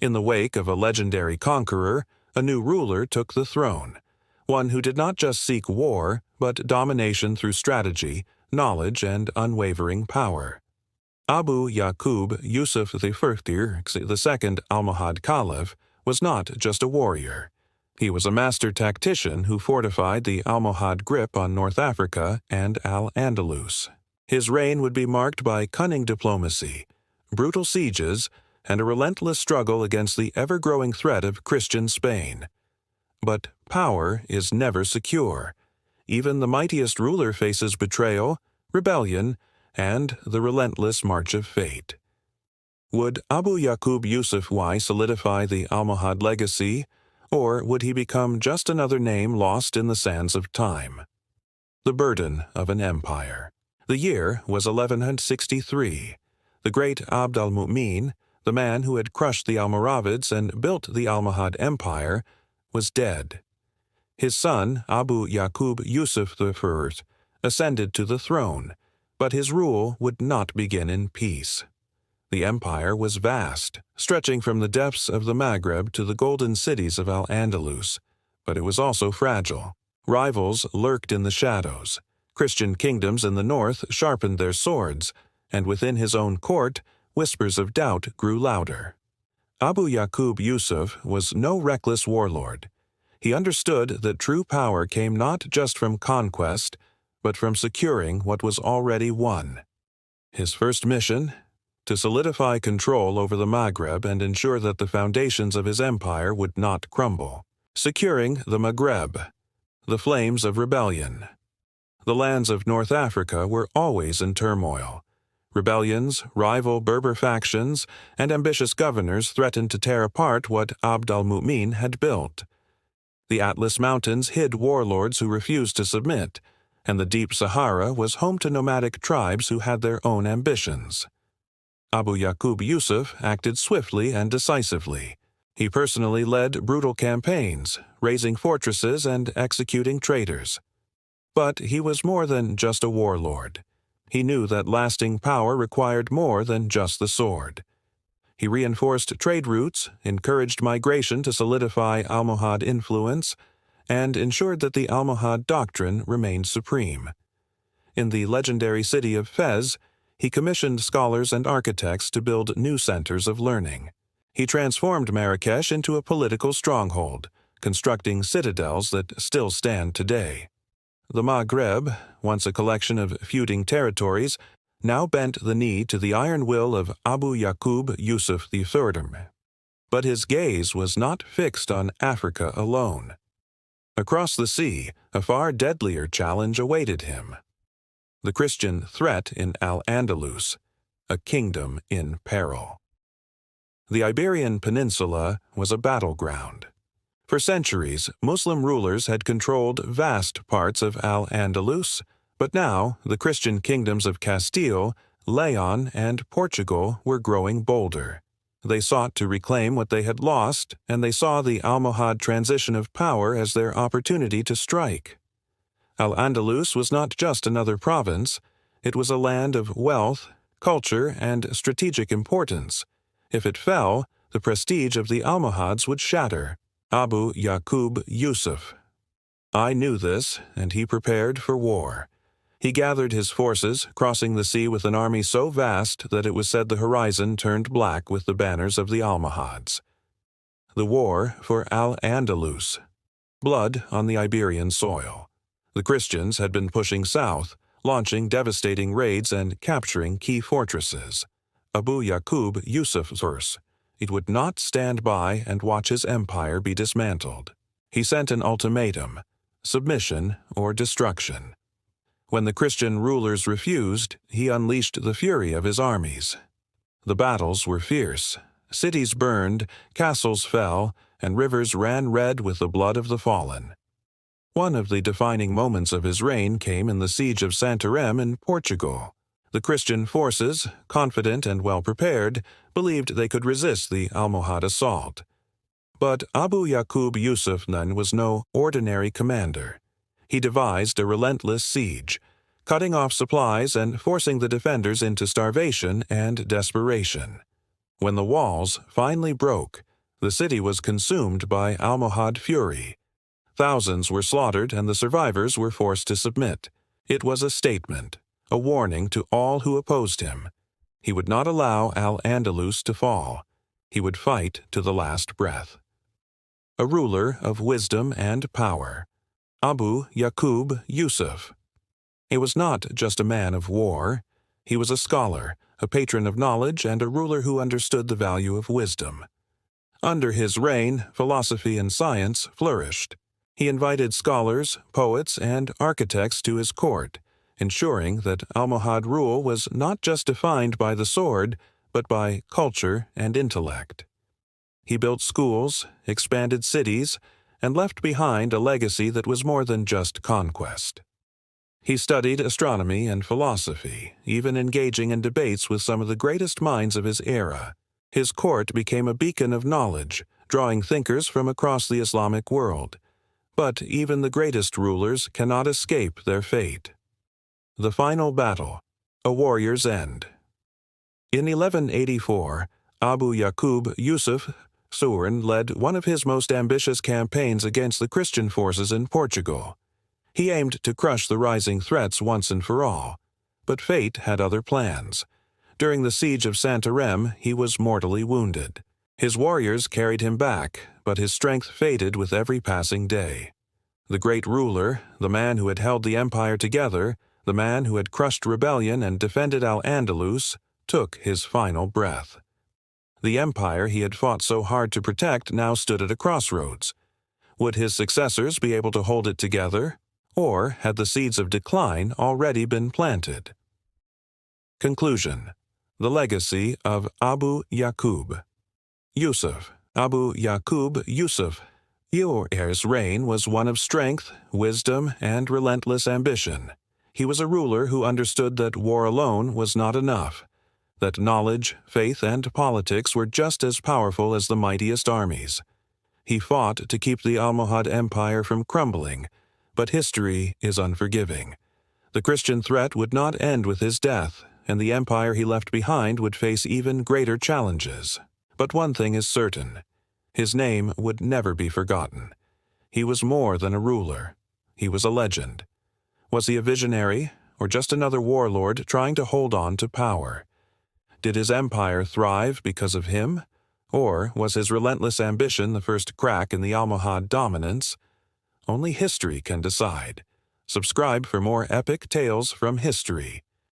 In the wake of a legendary conqueror, a new ruler took the throne, one who did not just seek war, but domination through strategy, knowledge, and unwavering power. Abu Yaqub Yusuf I, the second Almohad Caliph, was not just a warrior. He was a master tactician who fortified the Almohad grip on North Africa and Al-Andalus. His reign would be marked by cunning diplomacy, brutal sieges, and a relentless struggle against the ever-growing threat of Christian Spain. But power is never secure. Even the mightiest ruler faces betrayal, rebellion, and the relentless march of fate. Would Abu Yaqub Yusuf I solidify the Almohad legacy, or would he become just another name lost in the sands of time? The burden of an empire. The year was 1163. The great Abd al-Mu'min, the man who had crushed the Almoravids and built the Almohad Empire, was dead. His son, Abu Yaqub Yusuf I, ascended to the throne, but his rule would not begin in peace. The empire was vast, stretching from the depths of the Maghreb to the golden cities of Al-Andalus, but it was also fragile. Rivals lurked in the shadows. Christian kingdoms in the north sharpened their swords, and within his own court, whispers of doubt grew louder. Abu Yaqub Yusuf was no reckless warlord. He understood that true power came not just from conquest, but from securing what was already won. His first mission? To solidify control over the Maghreb and ensure that the foundations of his empire would not crumble. Securing the Maghreb, the flames of rebellion. The lands of North Africa were always in turmoil. Rebellions, rival Berber factions, and ambitious governors threatened to tear apart what Abd al-Mu'min had built. The Atlas Mountains hid warlords who refused to submit, and the deep Sahara was home to nomadic tribes who had their own ambitions. Abu Yaqub Yusuf acted swiftly and decisively. He personally led brutal campaigns, razing fortresses and executing traitors. But he was more than just a warlord. He knew that lasting power required more than just the sword. He reinforced trade routes, encouraged migration to solidify Almohad influence, and ensured that the Almohad doctrine remained supreme. In the legendary city of Fez, he commissioned scholars and architects to build new centers of learning. He transformed Marrakesh into a political stronghold, constructing citadels that still stand today. The Maghreb, once a collection of feuding territories, now bent the knee to the iron will of Abu Yaqub Yusuf I. But his gaze was not fixed on Africa alone. Across the sea, a far deadlier challenge awaited him. The Christian threat in Al-Andalus, a kingdom in peril. The Iberian Peninsula was a battleground. For centuries, Muslim rulers had controlled vast parts of Al-Andalus, but now the Christian kingdoms of Castile, Leon, and Portugal were growing bolder. They sought to reclaim what they had lost, and they saw the Almohad transition of power as their opportunity to strike. Al-Andalus was not just another province, it was a land of wealth, culture, and strategic importance. If it fell, the prestige of the Almohads would shatter. Abu Yaqub Yusuf. I knew this, and he prepared for war. He gathered his forces, crossing the sea with an army so vast that it was said the horizon turned black with the banners of the Almohads. The war for Al-Andalus. Blood on the Iberian soil. The Christians had been pushing south, launching devastating raids and capturing key fortresses. Abu Yaqub Yusuf I. It would not stand by and watch his empire be dismantled. He sent an ultimatum: submission or destruction. When the Christian rulers refused, he unleashed the fury of his armies. The battles were fierce. Cities burned, castles fell, and rivers ran red with the blood of the fallen. One of the defining moments of his reign came in the siege of Santarém in Portugal. The Christian forces, confident and well-prepared, believed they could resist the Almohad assault. But Abu Yaqub Yusuf was no ordinary commander. He devised a relentless siege, cutting off supplies and forcing the defenders into starvation and desperation. When the walls finally broke, The city was consumed by Almohad fury. Thousands were slaughtered and the survivors were forced to submit. It was a statement, a warning to all who opposed him. He would not allow Al-Andalus to fall. He would fight to the last breath. A ruler of wisdom and power. Abu Yaqub Yusuf. He was not just a man of war. He was a scholar, a patron of knowledge, and a ruler who understood the value of wisdom. Under his reign, philosophy and science flourished. He invited scholars, poets, and architects to his court, ensuring that Almohad rule was not just defined by the sword, but by culture and intellect. He built schools, expanded cities, and left behind a legacy that was more than just conquest. He studied astronomy and philosophy, even engaging in debates with some of the greatest minds of his era. His court became a beacon of knowledge, drawing thinkers from across the Islamic world. But even the greatest rulers cannot escape their fate. The final battle, a warrior's end. In 1184, Abu Yaqub Yusuf I led one of his most ambitious campaigns against the Christian forces in Portugal. He aimed to crush the rising threats once and for all. But fate had other plans. During the siege of Santarém, he was mortally wounded. His warriors carried him back, but his strength faded with every passing day. The great ruler, the man who had held the empire together, the man who had crushed rebellion and defended Al-Andalus, took his final breath. The empire he had fought so hard to protect now stood at a crossroads. Would his successors be able to hold it together, or had the seeds of decline already been planted? Conclusion. The legacy of Abu Yaqub Yusuf. Abu Yaqub Yusuf I's reign was one of strength, wisdom, and relentless ambition. He was a ruler who understood that war alone was not enough, that knowledge, faith, and politics were just as powerful as the mightiest armies. He fought to keep the Almohad Empire from crumbling, but history is unforgiving. The Christian threat would not end with his death, and the empire he left behind would face even greater challenges. But one thing is certain. His name would never be forgotten. He was more than a ruler. He was a legend. Was he a visionary, or just another warlord trying to hold on to power? Did his empire thrive because of him? Or was his relentless ambition the first crack in the Almohad dominance? Only history can decide. Subscribe for more epic tales from history.